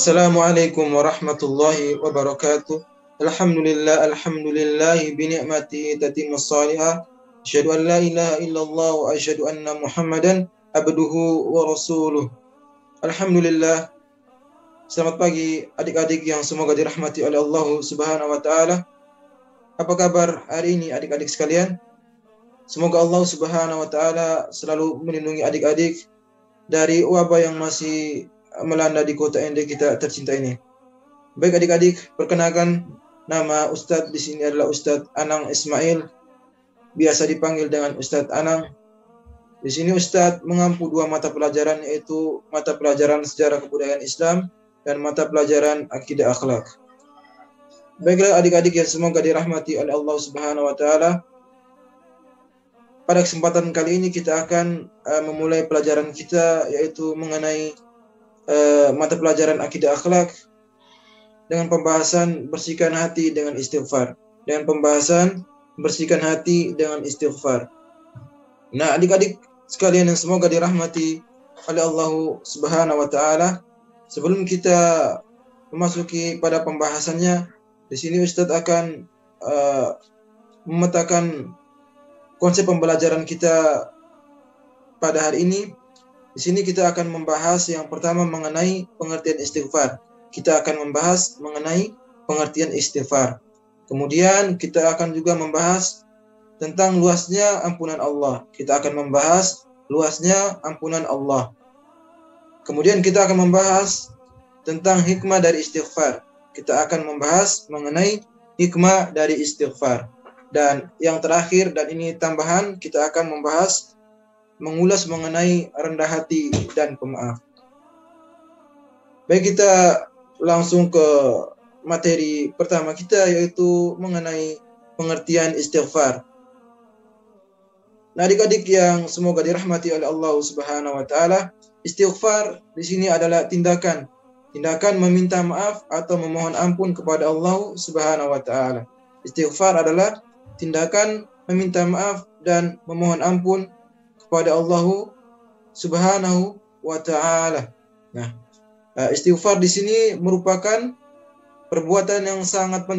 Assalamualaikum warahmatullahi wabarakatuh. Alhamdulillah bi ni'matihi tatimmus salihah. Asyhadu an la ilaha illallah wa asyhadu anna Muhammadan abduhu wa rasuluh. Alhamdulillah. Selamat pagi adik-adik yang semoga dirahmati oleh Allah Subhanahu wa taala. Apa kabar hari ini adik-adik sekalian? Semoga Allah Subhanahu wa taala selalu melindungi adik-adik dari wabah yang masih melanda di kota Ende kita tercinta ini. Baik adik-adik, perkenalkan nama Ustadz di sini adalah Ustadz Anang Ismail, biasa dipanggil dengan Ustadz Anang. Di sini Ustadz mengampu dua mata pelajaran, yaitu mata pelajaran sejarah kebudayaan Islam dan mata pelajaran akidah akhlak. Baiklah adik-adik yang semoga dirahmati oleh Allah Subhanahu wa taala. Pada kesempatan kali ini kita akan memulai pelajaran kita, yaitu mengenai mata pelajaran akidah akhlak dengan pembahasan bersihkan hati dengan istighfar. Nah, adik-adik sekalian yang semoga dirahmati oleh Allah Subhanahu wa taala, sebelum kita memasuki pada pembahasannya, di sini Ustadz akan memetakan konsep pembelajaran kita pada hari ini. Di sini kita akan membahas yang pertama mengenai pengertian istighfar. Kemudian kita akan juga membahas tentang luasnya ampunan Allah. Kemudian kita akan membahas tentang hikmah dari istighfar. Kita akan membahas mengenai hikmah dari istighfar. Dan yang terakhir, dan ini tambahan, kita akan mengulas mengenai rendah hati dan pemaaf. Baik, kita langsung ke materi pertama kita, yaitu mengenai pengertian istighfar. Nah, adik-adik yang semoga dirahmati oleh Allah Subhanahu wa taala, istighfar di sini adalah tindakan meminta maaf atau memohon ampun kepada Allah Subhanahu wa taala. Istighfar adalah tindakan meminta maaf dan memohon ampun kepada Allah Subhanahu wa taala. Nah, istighfar di sini merupakan perbuatan yang sangat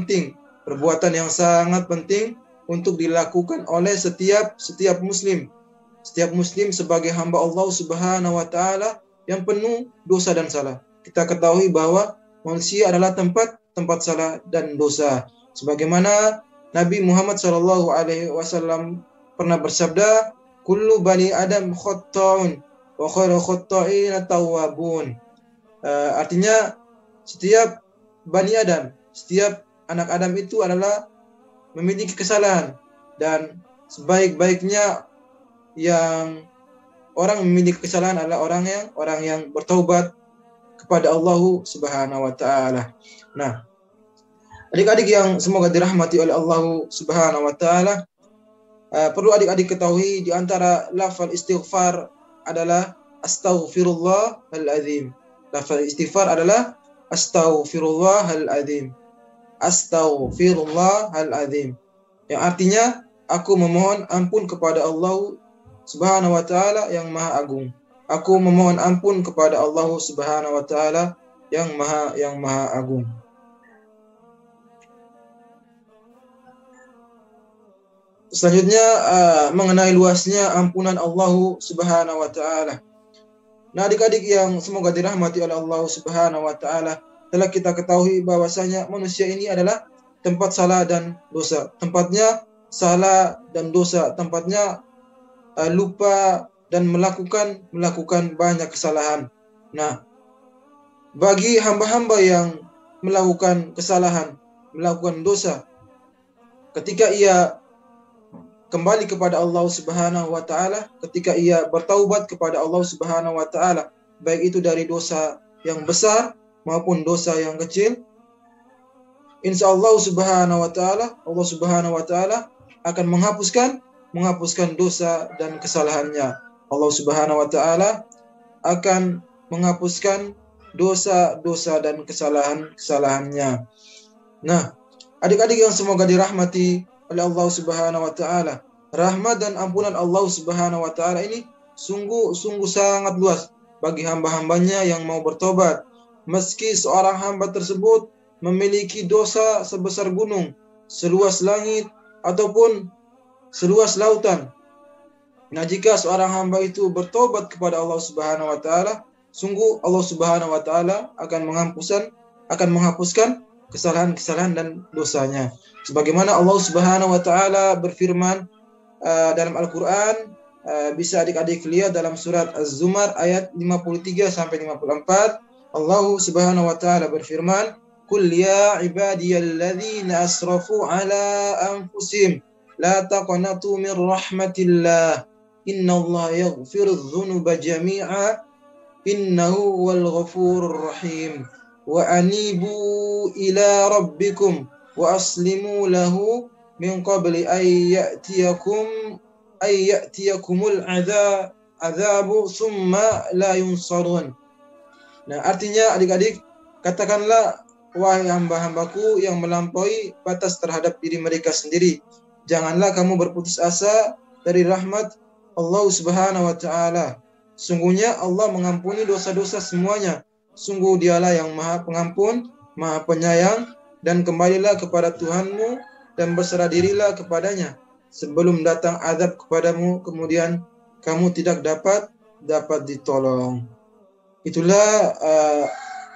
penting untuk dilakukan oleh setiap muslim. Setiap muslim sebagai hamba Allah Subhanahu wa taala yang penuh dosa dan salah. Kita ketahui bahwa manusia adalah tempat salah dan dosa. Sebagaimana Nabi Muhammad SAW pernah bersabda, kullu bani Adam khatta'un wa khairu khatta'ina tawwabun. Artinya setiap bani Adam, setiap anak Adam itu adalah memiliki kesalahan, dan sebaik-baiknya yang orang memiliki kesalahan adalah orang yang bertaubat kepada Allah Subhanahu wa taala. Nah, adik-adik yang semoga dirahmati oleh Allah Subhanahu wa taala, perlu adik-adik ketahui di antara lafal istighfar adalah astaghfirullahaladzim. Lafal istighfar adalah astaghfirullahaladzim. Yang artinya aku memohon ampun kepada Allah Subhanahu wa taala yang Maha Agung. Aku memohon ampun kepada Allah Subhanahu wa taala yang Maha Agung. Selanjutnya mengenai luasnya ampunan Allah Subhanahu wa taala. Nah, adik-adik yang semoga dirahmati oleh Allah Subhanahu wa taala, telah kita ketahui bahwasanya manusia ini adalah tempat salah dan dosa. Tempatnya salah dan dosa, tempatnya lupa dan melakukan banyak kesalahan. Nah, bagi hamba-hamba yang melakukan kesalahan, melakukan dosa, ketika ia kembali kepada Allah Subhanahu wa taala, ketika ia bertaubat kepada Allah Subhanahu wa taala, baik itu dari dosa yang besar maupun dosa yang kecil, insyaallah Allah Subhanahu wa taala akan menghapuskan dosa dan kesalahannya. Allah Subhanahu wa taala akan menghapuskan dosa-dosa dan kesalahannya. Nah, adik-adik yang semoga dirahmati oleh Allah Subhanahu wa taala, rahmat dan ampunan Allah Subhanahu wa taala ini sungguh sangat luas bagi hamba-hambanya yang mau bertobat, meski seorang hamba tersebut memiliki dosa sebesar gunung, seluas langit, ataupun seluas lautan. Nah, jika seorang hamba itu bertobat kepada Allah Subhanahu wa taala, sungguh Allah Subhanahu wa taala akan menghapuskan kesalahan-kesalahan dan dosanya. Sebagaimana Allah Subhanahu wa taala berfirman dalam Al-Qur'an, bisa adik-adik lihat dalam surat Az-Zumar ayat 53 sampai 54, Allah Subhanahu wa taala berfirman, "Qul ya ibadiyalladzina asrafu ala anfusihim la taqnatu min rahmatillah. Innallaha yaghfirudz dzunuba jami'a innahu wal ghafurur rahim. Wa anibu ila rabbikum wa aslimu lahu min qabli ya'tiyakumul adzabu summa la yunsarun." Nah, artinya adik-adik, katakanlah, wahai hamba-hambaku yang melampaui batas terhadap diri mereka sendiri, janganlah kamu berputus asa dari rahmat Allah Subhanahu wa taala. Sungguhnya Allah mengampuni dosa-dosa semuanya. Sungguh Dialah yang Maha Pengampun, Maha Penyayang, dan kembalilah kepada Tuhanmu dan berserah dirilah kepadanya sebelum datang azab kepadamu, kemudian kamu tidak dapat ditolong. Itulah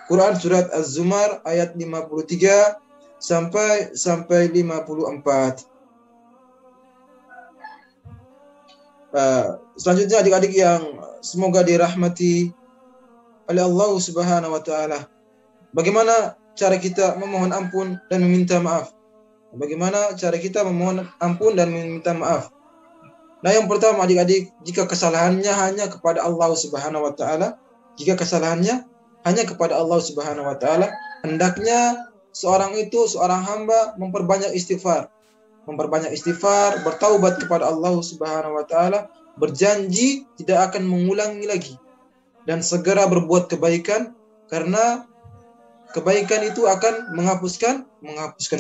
Quran surat Az-Zumar ayat 53 sampai 54. Selanjutnya adik-adik yang semoga dirahmati oleh Allah Subhanahu wa taala, bagaimana cara kita memohon ampun dan meminta maaf? Bagaimana cara kita memohon ampun dan meminta maaf? Nah, yang pertama adik-adik, jika kesalahannya hanya kepada Allah Subhanahu wa taala, hendaknya seorang hamba memperbanyak istighfar, bertaubat kepada Allah Subhanahu wa taala, berjanji tidak akan mengulangi lagi, dan segera berbuat kebaikan, karena kebaikan itu akan menghapuskan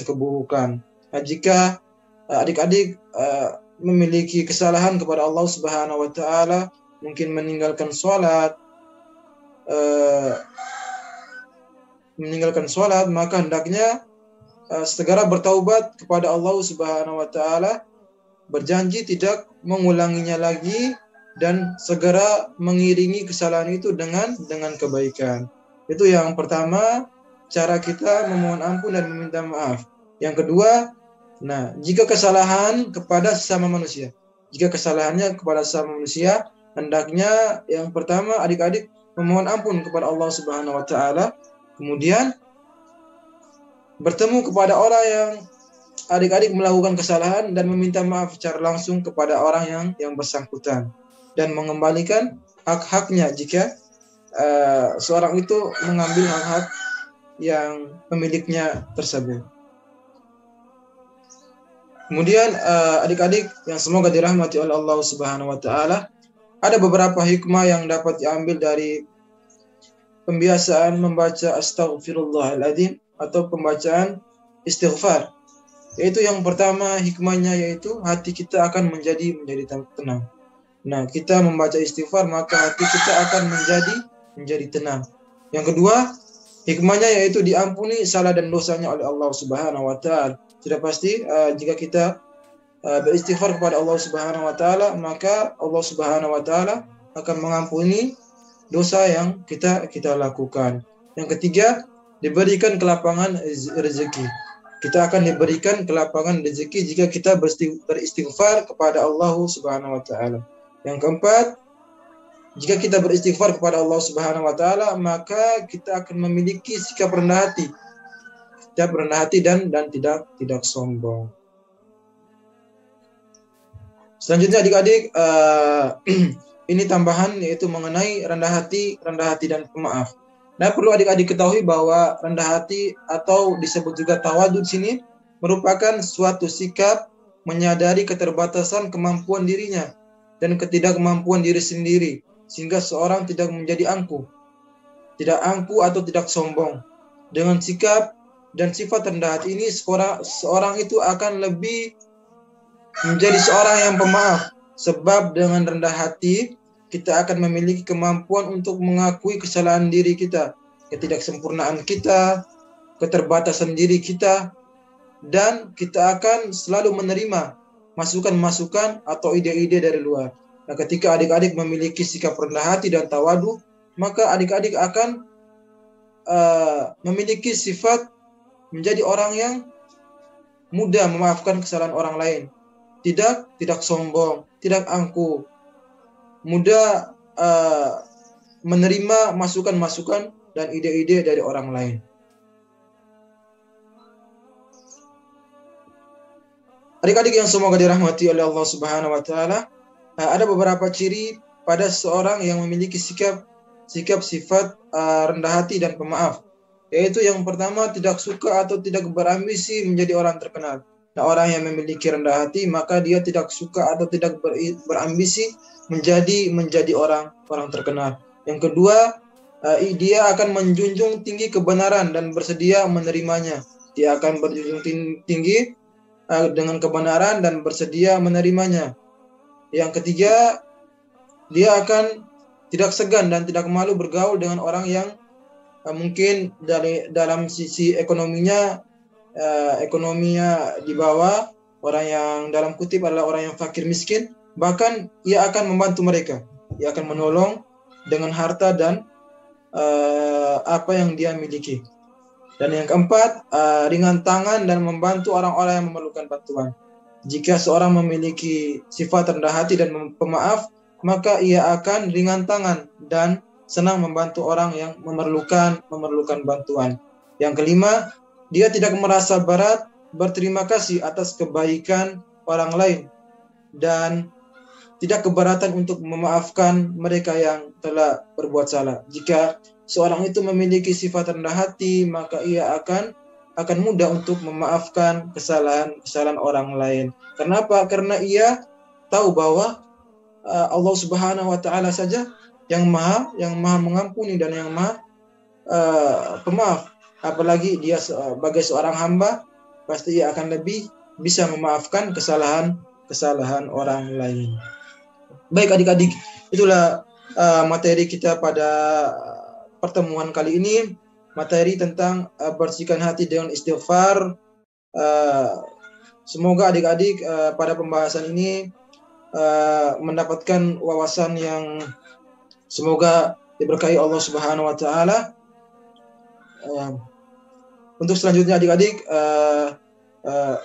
keburukan. Nah, jika adik-adik memiliki kesalahan kepada Allah Subhanahu wa taala, mungkin meninggalkan sholat, maka hendaknya segera bertaubat kepada Allah Subhanahu wa taala, berjanji tidak mengulanginya lagi, dan segera mengiringi kesalahan itu dengan kebaikan. Itu yang pertama, cara kita memohon ampun dan meminta maaf. Yang kedua, nah, jika kesalahannya kepada sesama manusia, hendaknya yang pertama adik-adik memohon ampun kepada Allah Subhanahu wa taala, kemudian bertemu kepada orang yang adik-adik melakukan kesalahan dan meminta maaf secara langsung kepada orang yang bersangkutan, dan mengembalikan hak-haknya jika seorang itu mengambil hak-hak yang pemiliknya tersebut. Kemudian adik-adik yang semoga dirahmati oleh Allah Subhanahu wa taala, ada beberapa hikmah yang dapat diambil dari pembiasaan membaca astaghfirullahaladzim atau pembacaan istighfar. Yaitu yang pertama hikmahnya, yaitu hati kita akan menjadi tenang. Nah, kita membaca istighfar maka hati kita akan menjadi tenang. Yang kedua, hikmahnya yaitu diampuni salah dan dosanya oleh Allah Subhanahu wa taala. Sudah pasti jika kita beristighfar kepada Allah Subhanahu wa taala, maka Allah Subhanahu wa taala akan mengampuni dosa yang kita lakukan. Yang ketiga, diberikan kelapangan rezeki. Kita akan diberikan kelapangan rezeki jika kita beristighfar kepada Allah Subhanahu wa taala. Yang keempat, jika kita beristighfar kepada Allah Subhanahu wa taala, maka kita akan memiliki sikap rendah hati dan tidak sombong. Selanjutnya adik-adik, ini tambahan, yaitu mengenai rendah hati dan pemaaf. Nah, perlu adik-adik ketahui bahwa rendah hati atau disebut juga tawadud sini merupakan suatu sikap menyadari keterbatasan kemampuan dirinya dan ketidakmampuan diri sendiri, sehingga seorang tidak menjadi angkuh atau tidak sombong. Dengan sikap dan sifat rendah hati ini, seorang itu akan lebih menjadi seorang yang pemaaf, sebab dengan rendah hati kita akan memiliki kemampuan untuk mengakui kesalahan diri kita ketidaksempurnaan kita, keterbatasan diri kita, dan kita akan selalu menerima masukan-masukan atau ide-ide dari luar. Nah, ketika adik-adik memiliki sikap rendah hati dan tawadu, maka adik-adik akan memiliki sifat menjadi orang yang mudah memaafkan kesalahan orang lain, tidak sombong, tidak angkuh, mudah menerima masukan-masukan dan ide-ide dari orang lain. Adik-adik yang semoga dirahmati oleh Allah Subhanahu wa taala, ada beberapa ciri pada seorang yang memiliki sifat rendah hati dan pemaaf. Yaitu yang pertama, tidak suka atau tidak berambisi menjadi orang terkenal. Nah, orang yang memiliki rendah hati maka dia tidak suka atau tidak berambisi menjadi orang terkenal. Yang kedua, dia akan menjunjung tinggi kebenaran dan bersedia menerimanya. Dia akan berjunjung tinggi dengan kebenaran dan bersedia menerimanya. Yang ketiga, dia akan tidak segan dan tidak malu bergaul dengan orang yang mungkin dalam sisi ekonominya di bawah, orang yang dalam kutip adalah orang yang fakir miskin, bahkan ia akan membantu mereka. Ia akan menolong dengan harta dan apa yang dia miliki. Dan yang keempat, ringan tangan dan membantu orang-orang yang memerlukan bantuan. Jika seorang memiliki sifat rendah hati dan pemaaf, maka ia akan ringan tangan dan senang membantu orang yang memerlukan bantuan. Yang kelima, dia tidak merasa berat berterima kasih atas kebaikan orang lain dan tidak keberatan untuk memaafkan mereka yang telah berbuat salah. Jika seorang itu memiliki sifat rendah hati, maka ia akan mudah untuk memaafkan kesalahan orang lain. Kenapa? Karena ia tahu bahwa Allah Subhanahu wa taala saja yang maha mengampuni dan yang maha pemaaf. Apalagi dia sebagai seorang hamba, pasti ia akan lebih bisa memaafkan kesalahan orang lain. Baik adik-adik, itulah materi kita pada pertemuan kali ini, materi tentang bersihkan hati dengan istighfar. Semoga adik-adik pada pembahasan ini mendapatkan wawasan yang semoga diberkahi Allah Subhanahu wa taala. Untuk selanjutnya adik-adik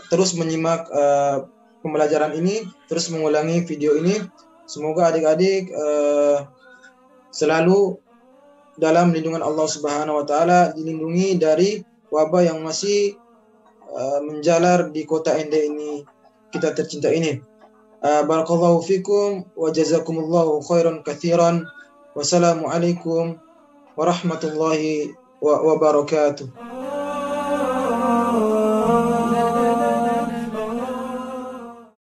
terus menyimak pembelajaran ini, terus mengulangi video ini. Semoga adik-adik selalu dalam lindungan Allah Subhanahu wa taala, dilindungi dari wabah yang masih menjalar di kota Ende ini, kita tercinta ini. Barakallahu fikum wa jazakumullahu khairan katsiran. Wassalamualaikum warahmatullahi wabarakatuh.